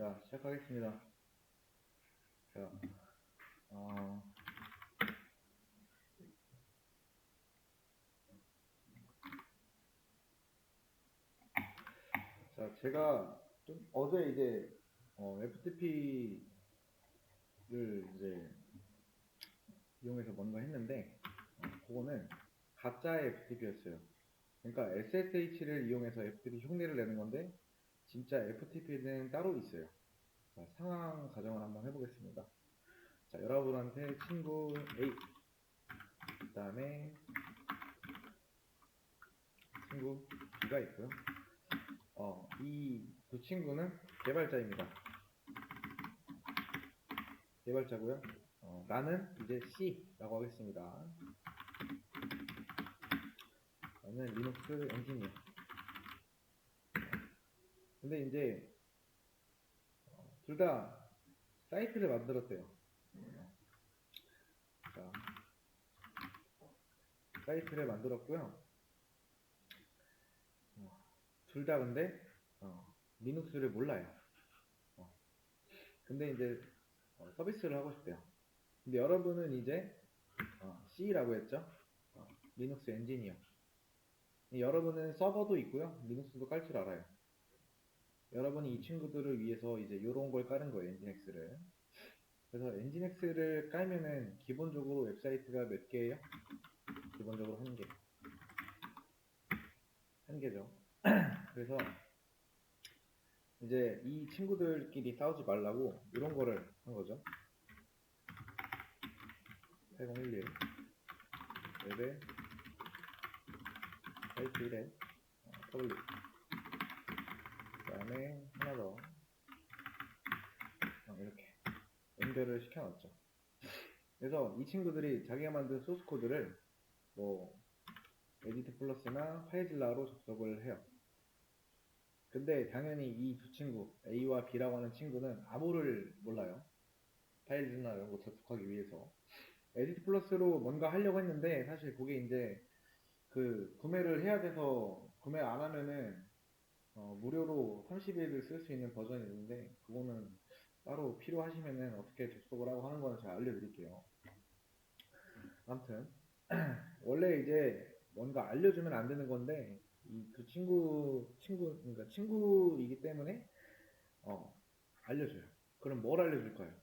자, 시작하겠습니다. 자, 어, 제가 좀 어제 이제 FTP를 이제 이용해서 뭔가 했는데, 그거는 가짜의 FTP였어요. 그러니까 SSH를 이용해서 FTP 흉내를 내는 건데, 진짜 FTP는 따로 있어요. 자, 상황 가정을 한번 해보겠습니다. 자, 여러분한테 친구 A, 그 다음에 친구 B가 있고요. 이 두 친구는 개발자입니다. 개발자고요. 나는 이제 C라고 하겠습니다. 나는 리눅스 엔지니어. 근데 이제 둘 다 사이트를 만들었대요. 자, 사이트를 만들었고요. 둘 다 근데 리눅스를 몰라요. 근데 이제 서비스를 하고 싶대요. 근데 여러분은 이제 C라고 했죠. 리눅스 엔지니어. 여러분은 서버도 있고요. 리눅스도 깔 줄 알아요. 여러분이 이 친구들을 위해서 이제 이런 걸 까는 거예요. 엔진엑스를. 그래서 엔진엑스를 깔면은 기본적으로 웹사이트가 몇 개예요? 기본적으로 한 개. 한 개죠. 그래서 이제 이 친구들끼리 싸우지 말라고 이런 거를 한 거죠. 8011 웹에 사이트 1에 퍼블릭, 그 다음에 하나 더 이렇게 연결을 시켜놨죠. 그래서 이 친구들이 자기가 만든 소스 코드를 뭐 에디트 플러스나 파이즐라로 접속을 해요. 근데 당연히 이 두 친구 A와 B라고 하는 친구는 아무를 몰라요. 파이즐이나 이런 거 접속하기 위해서 에디트 플러스로 뭔가 하려고 했는데 사실 그게 이제 그 구매를 해야 돼서 구매 안 하면은 무료로 30일을 쓸 수 있는 버전이 있는데 그거는 따로 필요하시면은 어떻게 접속을 하고 하는 거는 제가 알려드릴게요. 아무튼 원래 이제 뭔가 알려주면 안 되는 건데 이 두 그러니까 친구이기 때문에 알려줘요. 그럼 뭘 알려줄까요?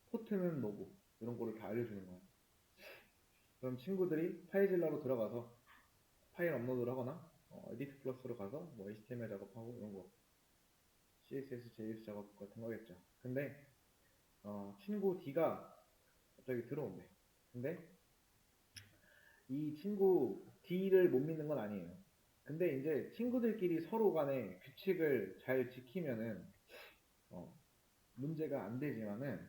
포트는 뭐고 이런 거를 다 알려주는 거예요. 그럼 친구들이 파이즐라로 들어가서 파일 업로드를 하거나 에디트 플러스로 가서 뭐 HTML 작업하고 이런 거 CSS, JS 작업 같은 거 하겠죠. 근데 친구 D가 갑자기 들어온대. 근데 이 친구 D를 못 믿는 건 아니에요. 근데 이제 친구들끼리 서로 간에 규칙을 잘 지키면은 문제가 안 되지만은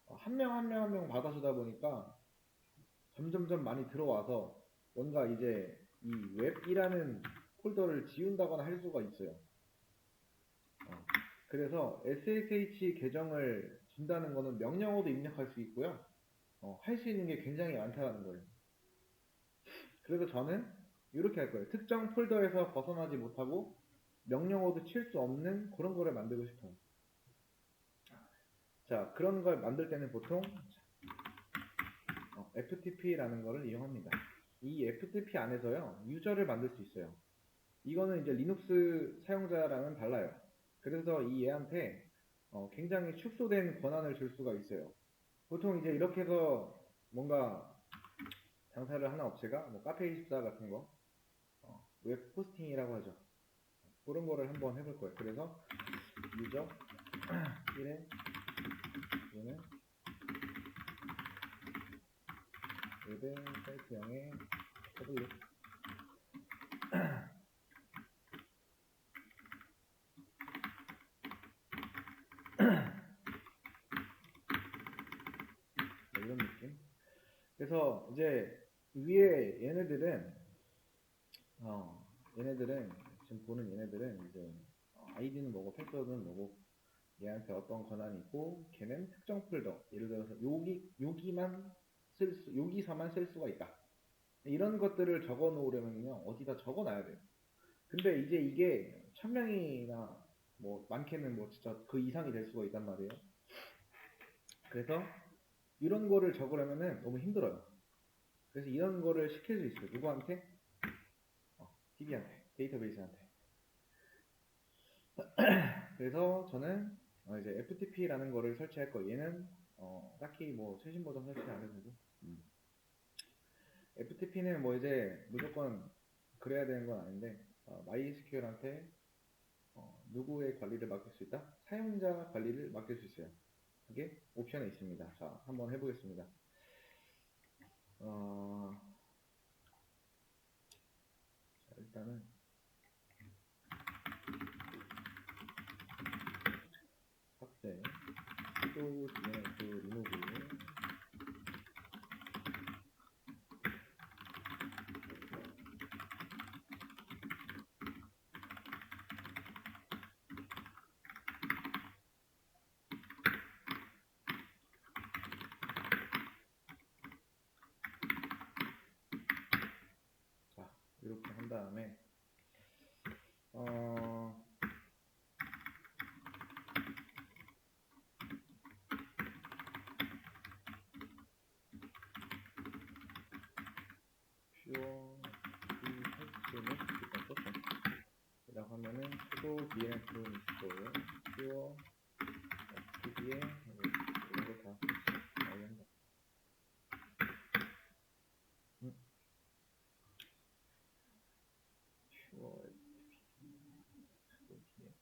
한 명 한 명 한 명 받아주다 보니까 점점점 많이 들어와서 뭔가 이제 이 웹이라는 폴더를 지운다거나 할 수가 있어요. 그래서 SSH 계정을 준다는 거는 명령어도 입력할 수 있고요. 할 수 있는 게 굉장히 많다는 거예요. 그래서 저는 이렇게 할 거예요. 특정 폴더에서 벗어나지 못하고 명령어도 칠 수 없는 그런 거를 만들고 싶어요. 자, 그런 걸 만들 때는 보통 FTP라는 거를 이용합니다. 이 FTP 안에서요, 유저를 만들 수 있어요. 이거는 이제 리눅스 사용자랑은 달라요. 그래서 이 얘한테 굉장히 축소된 권한을 줄 수가 있어요. 보통 이제 이렇게 해서 뭔가 장사를 하는 업체가 뭐 카페24 같은 거 웹 호스팅이라고 하죠. 그런 거를 한번 해볼 거예요. 그래서 유저 1에 얘는 웹의 사이트형의 퍼블릭 이런 느낌. 그래서 이제 위에 얘네들은 지금 보는 얘네들은 이제 아이디는 뭐고 패스워드는 뭐고 얘한테 어떤 권한이 있고 걔는 특정 폴더 예를 들어서 여기서만 쓸 수가 있다. 이런 것들을 적어 놓으려면요 어디다 적어 놔야 돼요. 근데 이제 이게 1000명이나 뭐 많게는 뭐 진짜 그 이상이 될 수가 있단 말이에요. 그래서 이런 거를 적으려면은 너무 힘들어요. 그래서 이런 거를 시킬 수 있어요. 누구한테? DB한테, 데이터베이스한테. 그래서 저는 이제 FTP라는 거를 설치할 거예요. 얘는 딱히 뭐 최신 버전 설치 안 해도 되고. FTP는 뭐 이제 무조건 그래야 되는 건 아닌데 MySQL한테 누구의 관리를 맡길 수 있다? 사용자 관리를 맡길 수 있어요. 그게 옵션에 있습니다. 자, 한번 해보겠습니다. 자, 일단은 삭제, sudo dns remove. 자, 이렇게 한 다음에 pure fp는 일단 썼죠. 이라고 하면은 sudo dns install pure fp에 이런 거 다 나오게 한다. pure fp sudo dns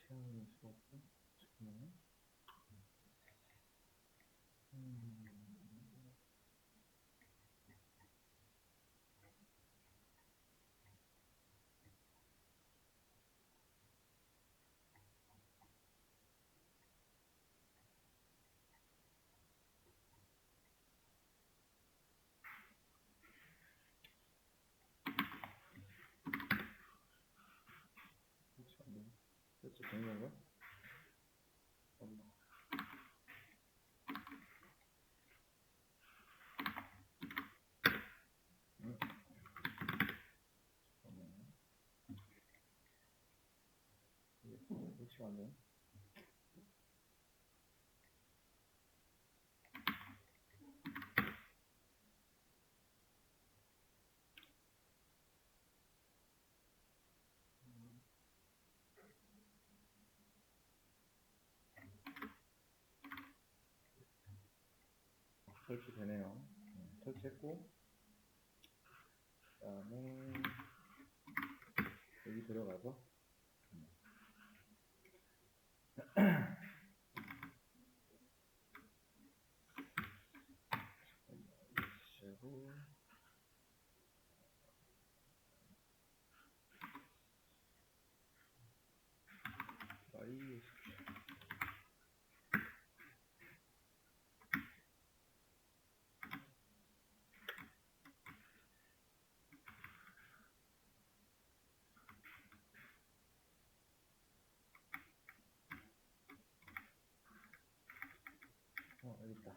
체험일 수가 없어. 잠깐만요. 설치 종료인가? 설치가 안 되네. 설치되네요. 설치했고, 그 다음에 여기 들어가서 시작으로 여기 있다.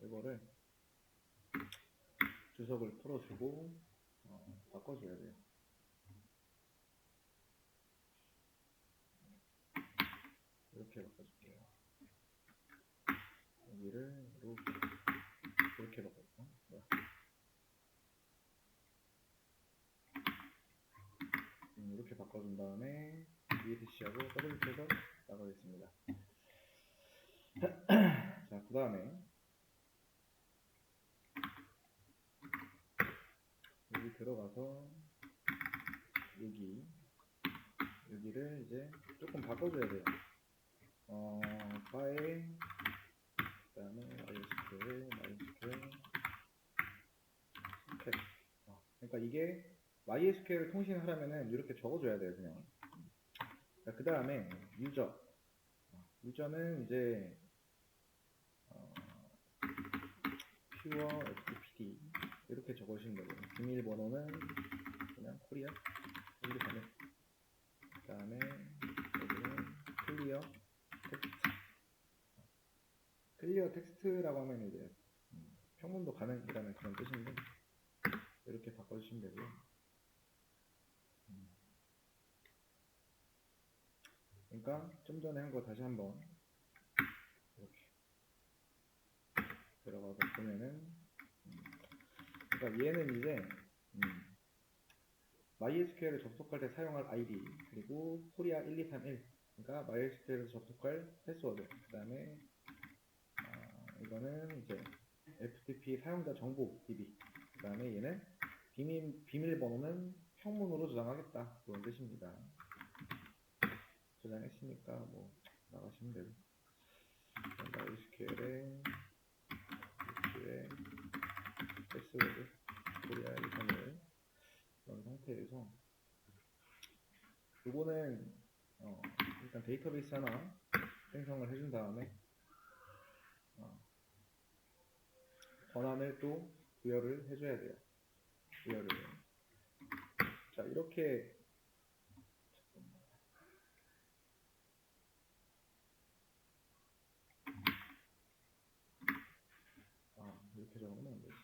이거를 주석을 풀어주고 바꿔줘야 돼요. 이렇게 바꿔줄게요. 여기를 이렇게 바꿔줄까? 이렇게 바꿔준 다음에 ESC하고 더블 클릭해서 나가겠습니다. 자, 그 다음에 여기 들어가서 여기를 이제 조금 바꿔줘야 돼요. 파일, 그 다음에 MySQL, 스택. 그러니까 이게 MySQL 통신하려면은 이렇게 적어줘야 돼요, 그냥. 그 다음에 유저는 이제 pure FTPD 이렇게 적으시면 되고요. 비밀번호는 그냥 코리아 이렇게 가면. 그 다음에 여기는 클리어 텍스트. 클리어 텍스트라고 하면 이제 평문도 가능이라는 그런 뜻인데 이렇게 바꿔주시면 되고요. 그러니까 좀 전에 한 거 다시 한번 이렇게 들어가서 보면은 그러니까 얘는 이제 MySQL에 접속할 때 사용할 아이디 그리고 코리아 1231 그러니까 MySQL에서 접속할 패스워드 그 다음에 이거는 이제 FTP 사용자 정보 DB 그 다음에 얘는 비밀번호는 평문으로 저장하겠다 그런 뜻입니다. 저장했으니까 뭐 나가시면 되고 MySQL에 패스워드 코리아 1231 그런 상태에서 요거는 일단 데이터베이스 하나 생성을 해준 다음에 권한을 또 부여를 해줘야 돼요. 부여를. 자 이렇게 이렇게 적으면 안 되지.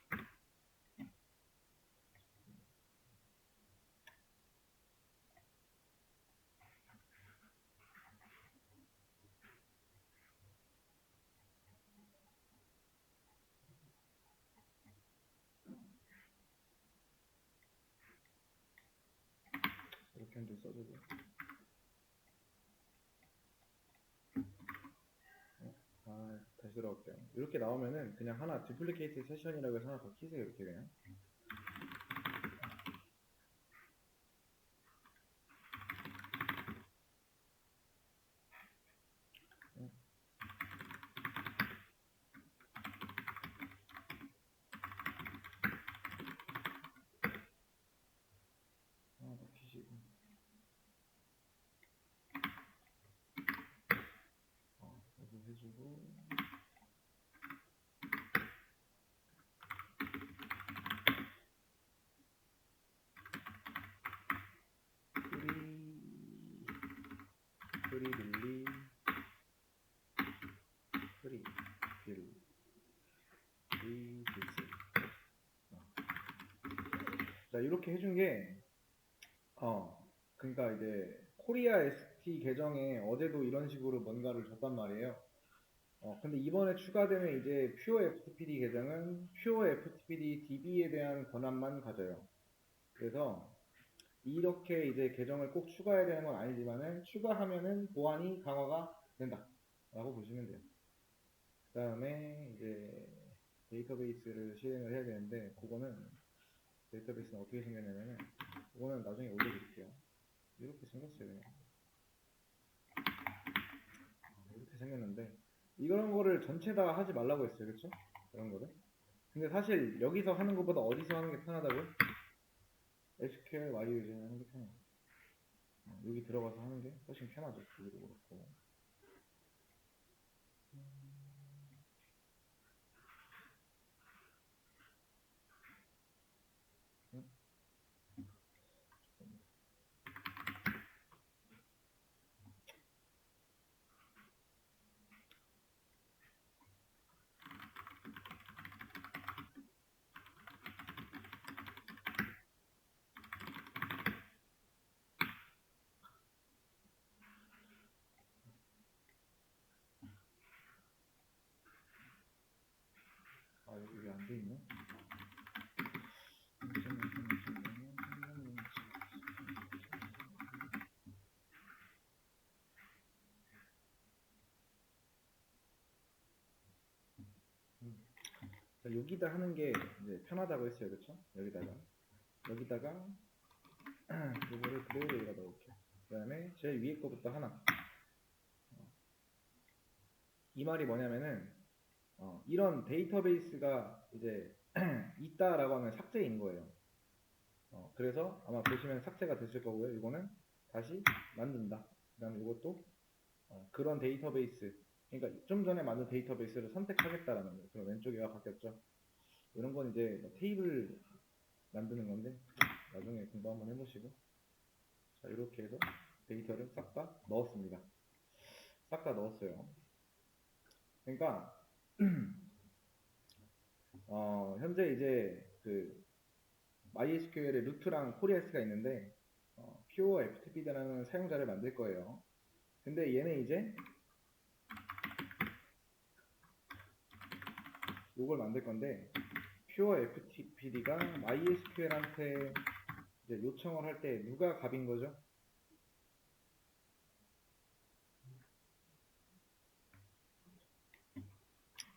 이렇게 한 줄 써주고 다시 들어갈게요. 이렇게 나오면은 그냥 하나 duplicated session이라고 해서 하나 더 키세요. 이렇게 그냥 하나 더 키시고 이거 해주고 자 이렇게 해준 게 그러니까 이제 코리아 ST 계정에 어제도 이런 식으로 뭔가를 줬단 말이에요. 근데 이번에 추가되는 이제 퓨어 FTPD 계정은 퓨어 FTPD DB에 대한 권한만 가져요. 그래서 이렇게 이제 계정을 꼭 추가해야 되는 건 아니지만은 추가하면은 보안이 강화가 된다 라고 보시면 돼요. 그 다음에 이제 데이터베이스를 실행을 해야 되는데 그거는 데이터베이스는 어떻게 생겼냐면은 그거는 나중에 올려드릴게요. 이렇게 생겼어요. 그냥. 이렇게 생겼는데 이런 거를 전체 다 하지 말라고 했어요. 그쵸? 그런 거를. 근데 사실 여기서 하는 것보다 어디서 하는 게 편하다고요? SQL YUJ 하는 게 편해요. 여기 들어가서 하는 게 훨씬 편하죠. 여기도 그렇고. 여기 왜 안 돼 있네? 자, 여기다 하는 게 이제 편하다고 했어요. 그쵸? 여기다가 이거를 그대로 여기다 넣을게요. 그 다음에 제일 위에 거부터 하나. 이 말이 뭐냐면은 이런 데이터베이스가 이제 있다라고 하면 삭제인 거예요. 그래서 아마 보시면 삭제가 됐을 거고요. 이거는 다시 만든다. 그 다음에 이것도 그런 데이터베이스, 그러니까 좀 전에 만든 데이터베이스를 선택하겠다라는 거예요. 그럼 왼쪽에가 바뀌었죠. 이런 건 이제 뭐 테이블 만드는 건데 나중에 공부 한번 해보시고. 자, 이렇게 해서 데이터를 싹 다 넣었습니다. 싹 다 넣었어요. 그러니까 현재 이제 그 MySQL의 루트랑 코리아스가 있는데 퓨어 FTP라는 사용자를 만들 거예요. 근데 얘는 이제 이걸 만들 건데 퓨어 FTP가 MySQL한테 이제 요청을 할 때 누가 갑인 거죠?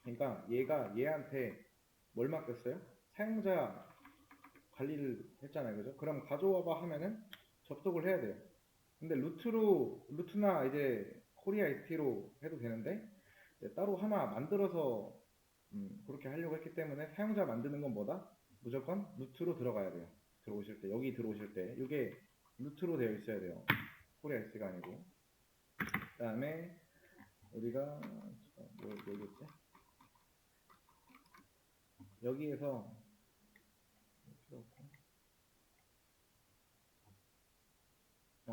그러니까 얘가 얘한테 뭘 맡겼어요? 사용자 관리를 했잖아요. 그죠? 그럼 가져와봐 하면은 접속을 해야 돼요. 근데 루트나 이제 코리아 ST로 해도 되는데 따로 하나 만들어서 그렇게 하려고 했기 때문에 사용자 만드는 건 뭐다? 무조건 루트로 들어가야 돼요. 들어오실 때 여기 들어오실 때 이게 루트로 되어 있어야 돼요. 코리아 ST가 아니고. 그 다음에 우리가 뭐 얘기했지? 여기에서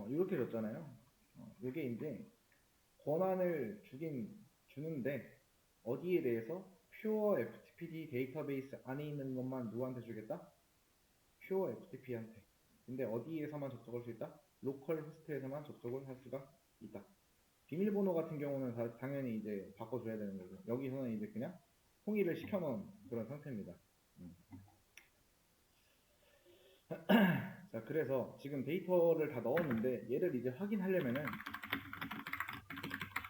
이렇게 줬잖아요. 이게 이제 권한을 주는데 어디에 대해서 Pure FTP 데이터베이스 안에 있는 것만 누구한테 주겠다? Pure FTP한테. 근데 어디에서만 접속할 수 있다? 로컬 호스트에서만 접속을 할 수가 있다. 비밀번호 같은 경우는 당연히 이제 바꿔줘야 되는 거죠. 여기서는 이제 그냥 통일을 시켜놓은 그런 상태입니다. 자, 그래서 지금 데이터를 다 넣었는데 얘를 이제 확인하려면은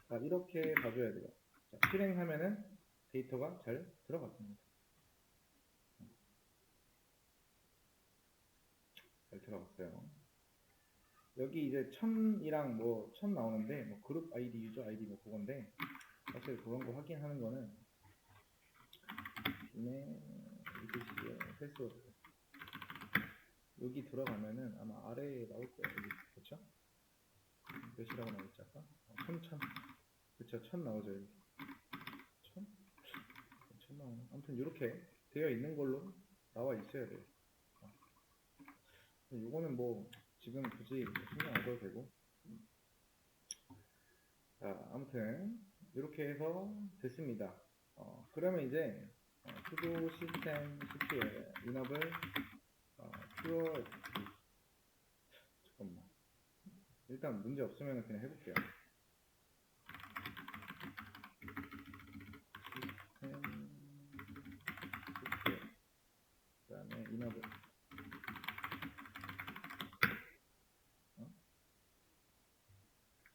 자, 이렇게 봐줘야 돼요. 자, 실행하면은 데이터가 잘 들어갔습니다. 잘 들어갔어요. 여기 이제 1000이랑 뭐 1000 나오는데 뭐 그룹 아이디, 유저 아이디 뭐 그건데 사실 그런 거 확인하는 거는 EDC의 패스워드 여기 들어가면은 아마 아래에 나올 거예요. 여기 그쵸? 몇이라고 나오지 아까? 1000 그쵸? 1000 나오죠 여기 1000? 1000 나오나? 아무튼 이렇게 되어 있는 걸로 나와 있어야 돼요. 요거는 뭐 지금 굳이 신경 안 써도 되고 자 아무튼 이렇게 해서 됐습니다. 그러면 이제 sudo system cpl enable pure 잠깐만 일단 문제 없으면 그냥 해볼게요. system cpl 그 다음에 enable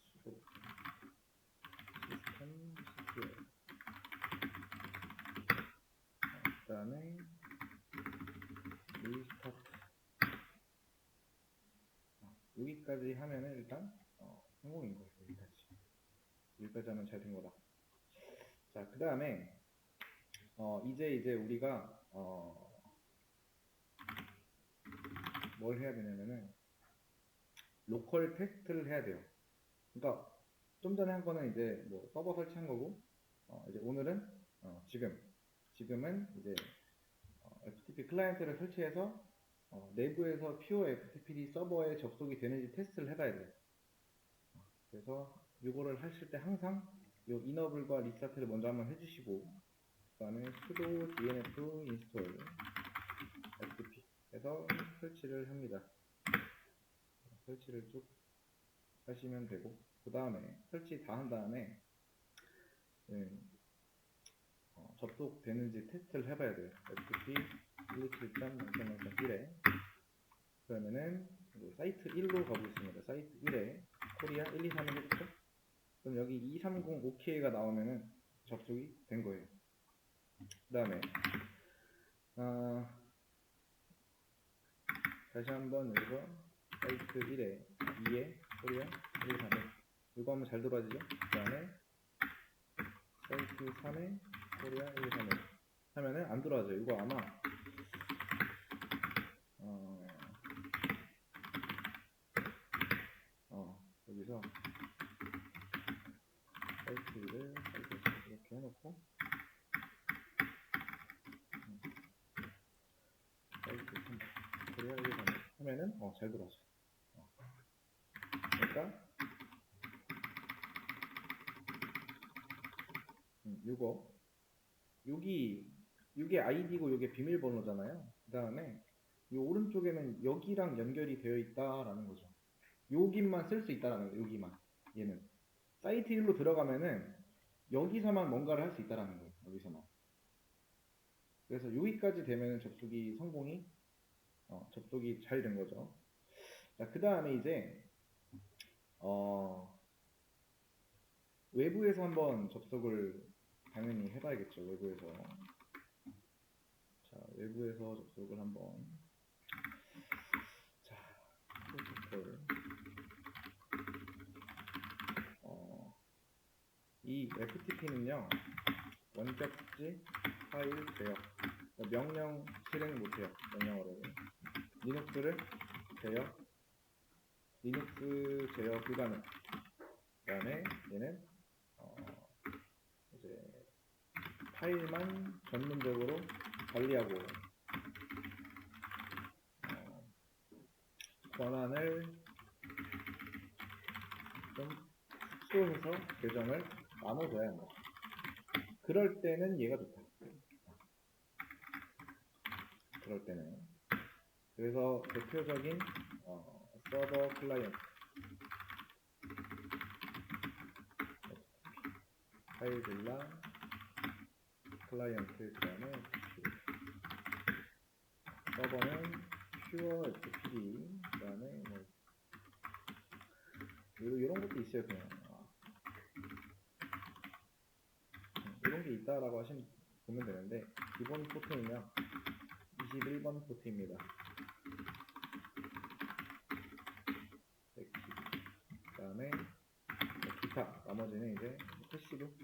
sudo system cpl 그 다음에 restart 여기까지 하면은 일단 성공인 거예요. 여기까지 하면 잘 된 거다. 자, 그 다음에 이제 우리가 뭘 해야 되냐면은 로컬 테스트를 해야 돼요. 그러니까 좀 전에 한 거는 이제 뭐 서버 설치한 거고 이제 오늘은 지금은 이제 FTP 클라이언트를 설치해서 내부에서 Pure FTP 서버에 접속이 되는지 테스트를 해봐야 돼요. 그래서 이거를 하실 때 항상 이 enable과 리스타트를 먼저 한번 해주시고 그 다음에 sudo dnf install FTP 해서 설치를 합니다. 설치를 쭉 하시면 되고 그 다음에 설치 다 한 다음에 접속되는지 테스트를 해봐야 돼요. FTP 127.0.0.1에 그러면은 사이트 1로 가보겠습니다. 사이트 1에 코리아 123을 했죠. 그럼 여기 230 OK가 나오면은 접속이 된 거예요. 그 다음에 다시 한번 여기서 사이트 1에 2에 코리아 123에 이거 하면 잘 돌아지죠. 그 다음에 사이트 3에 코리아 123에 하면은 안 돌아가죠. 이거 아마 여기서 사이트를 이렇게 해놓고 사이트 3 코리아 123 하면은 잘 돌아가죠. 그러니까 이거 요게 아이디고 요게 비밀번호잖아요. 그 다음에 요 오른쪽에는 여기랑 연결이 되어 있다라는 거죠. 여기만 쓸 수 있다라는 거예요. 여기만. 얘는. 사이트 1로 들어가면은 여기서만 뭔가를 할 수 있다라는 거예요. 여기서만. 그래서 여기까지 되면 접속이 잘 된 거죠. 자, 그 다음에 이제 외부에서 한번 접속을 당연히 해봐야겠죠. 외부에서. 자, 외부에서 접속을 한번. 자, 프로토콜. 이 FTP는요, 원격지 파일 제어. 명령 실행 못해요. 명령어로. 리눅스 제어 불가능. 그 다음에 얘는 이제 파일만 전문적으로 관리하고 권한을 좀 축소해서 계정을 나눠줘야 한다. 그럴 때는 얘가 좋다. 그럴 때는. 그래서 대표적인 서버 클라이언트 파일빌라 클라이언트 그 다음에 서버는 퓨어 FTP 그 다음에 뭐 이런 것도 있어요. 그냥 이런 게 있다라고 보면 되는데 기본 포트는요 21번 포트입니다. 그 다음에 기타 나머지는 이제 패시브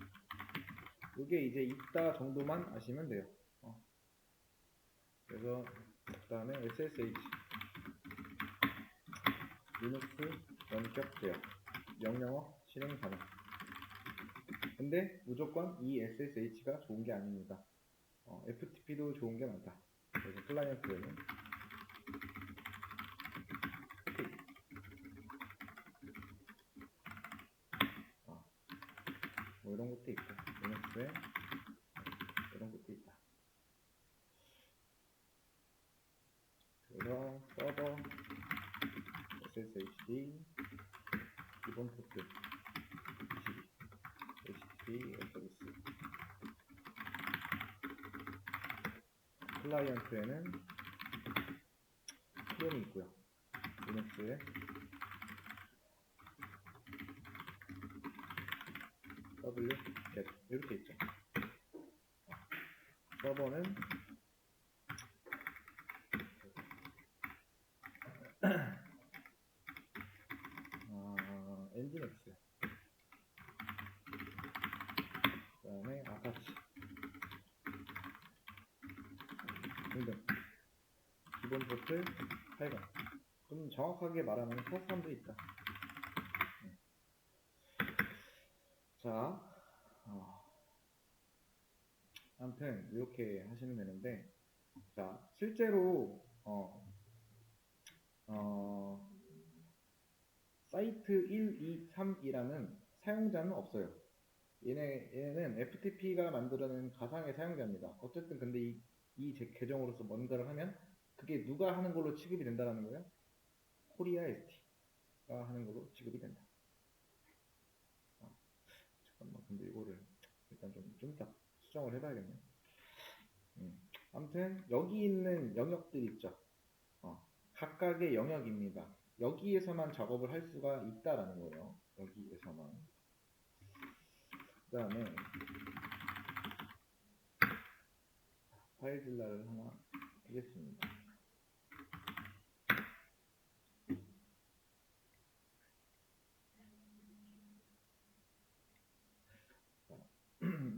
이게 이제 있다 정도만 아시면 돼요. 그래서 그 다음에 SSH 리눅스 원격 제어 명령어 실행 가능. 근데 무조건 이 SSH가 좋은 게 아닙니다. FTP도 좋은 게 많다. 그래서 클라이언트는 뭐 이런 것도 있고 리눅스에 이런 것도 있다. 그래서 서버 SSHD 기본 포트 22 HTTP 서비스 클라이언트에는 크롬이 있고요. 리눅스에 wget 이렇게 있죠. 서버는 엔진엑스 그 다음에 아파치 등등 기본 포트 8번 좀 정확하게 말하면 파스함도 있다. 자, 아무튼 이렇게 하시면 되는데, 자 실제로 사이트 1, 2, 3이라는 사용자는 없어요. 얘는 FTP가 만들어낸 가상의 사용자입니다. 어쨌든 근데 이 계정으로서 뭔가를 하면 그게 누가 하는 걸로 취급이 된다는 거예요. 코리아 ST가 하는 걸로 취급이 된다. 잠깐만, 근데 이거를 일단 좀 이따 수정을 해봐야겠네. 아무튼 여기 있는 영역들 있죠. 각각의 영역입니다. 여기에서만 작업을 할 수가 있다라는 거예요. 여기에서만. 그 다음에 파일빌라를 하나 하겠습니다.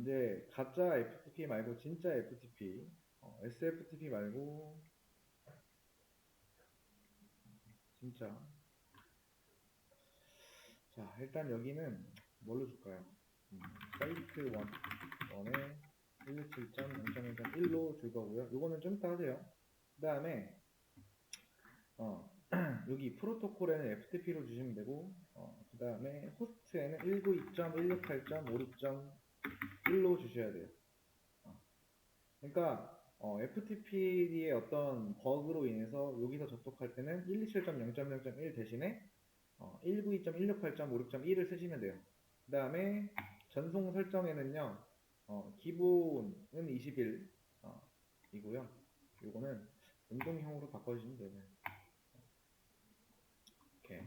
이제 가짜 FTP 말고 진짜 FTP, SFTP 말고 진짜. 자, 일단 여기는 뭘로 줄까요? 사이트 1에 117.0.1.1로 줄 거고요. 요거는 좀 이따 하세요. 그 다음에 여기 프로토콜에는 FTP로 주시면 되고, 그 다음에 호스트에는 192.168.56.1로 주셔야 돼요. 그러니까 FTP의 어떤 버그로 인해서 여기서 접속할 때는 127.0.0.1 대신에 192.168.56.1을 쓰시면 돼요. 그 다음에 전송 설정에는요, 기본은 21 이고요. 요거는 운동형으로 바꿔주시면 되고요. 이렇게.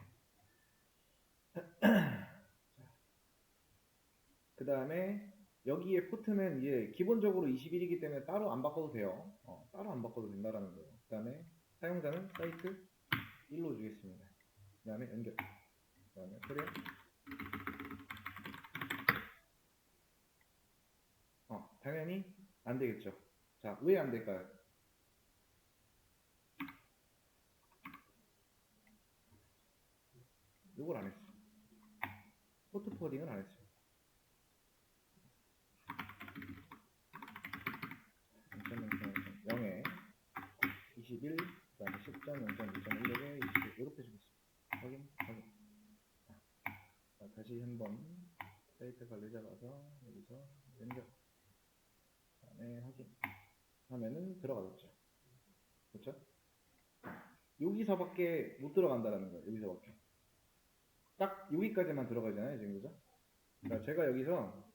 그 다음에 여기에 포트는 이제 기본적으로 21이기 때문에 따로 안 바꿔도 돼요. 따로 안 바꿔도 된다라는 거예요. 그 다음에 사용자는 사이트 1로 주겠습니다. 그 다음에 연결. 그 다음에 소리. 당연히 안 되겠죠. 자, 왜 안 될까요? 이걸 안 했어. 포트 포딩을 안 했어요. 0.0.0에 21, 그 다음에 10.0.2.1에 21 이렇게 주겠습니다. 확인, 확인. 자, 다시 한번 사이트 관리자 가서 여기서 연결. 그 다음에 확인 하면은 들어가겠죠. 그렇죠? 여기서밖에 못 들어간다라는 거예요. 여기서밖에. 딱 여기까지만 들어가잖아요, 지금 그죠? 그러니까 제가 여기서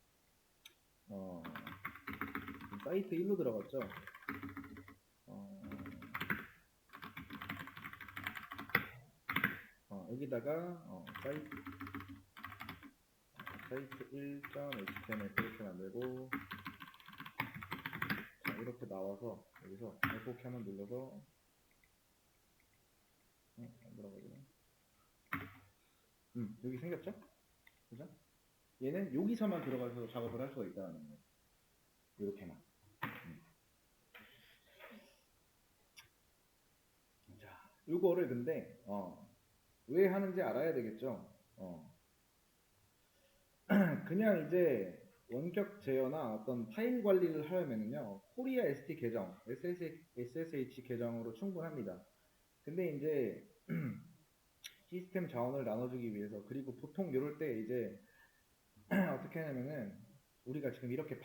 사이트 1로 들어갔죠. 여기다가 사이트 1.html 이렇게 만들고 자, 이렇게 나와서 여기서 F4 키 한번 눌러서 안 들어가지네. 여기 생겼죠? 그죠? 얘는 여기서만 들어가서 작업을 할 수가 있다는 거예요. 이렇게만. 자, 이거를 근데 왜 하는지 알아야 되겠죠? 그냥 이제 원격 제어나 어떤 파일 관리를 하려면요, 코리아 ST 계정, SSH 계정으로 충분합니다. 근데 이제 시스템 자원을 나눠주기 위해서, 그리고 보통 이럴 때 이제 어떻게 하냐면은 우리가 지금 이렇게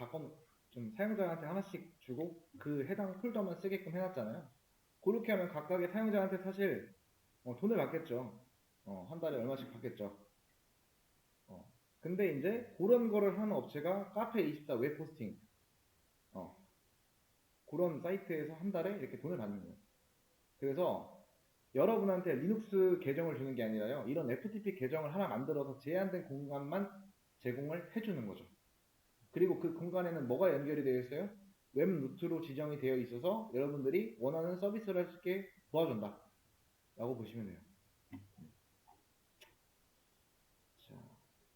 좀 사용자한테 하나씩 주고 그 해당 폴더만 쓰게끔 해놨잖아요. 그렇게 하면 각각의 사용자한테 사실 돈을 받겠죠. 한 달에 얼마씩 받겠죠. 근데 이제 그런 거를 하는 업체가 카페24 웹호스팅 그런 사이트에서 한 달에 이렇게 돈을 받는 거예요. 그래서 여러분한테 리눅스 계정을 주는 게 아니라요, 이런 FTP 계정을 하나 만들어서 제한된 공간만 제공을 해주는 거죠. 그리고 그 공간에는 뭐가 연결이 되어 있어요? 웹 루트로 지정이 되어 있어서 여러분들이 원하는 서비스를 할 수 있게 도와준다 라고 보시면 돼요.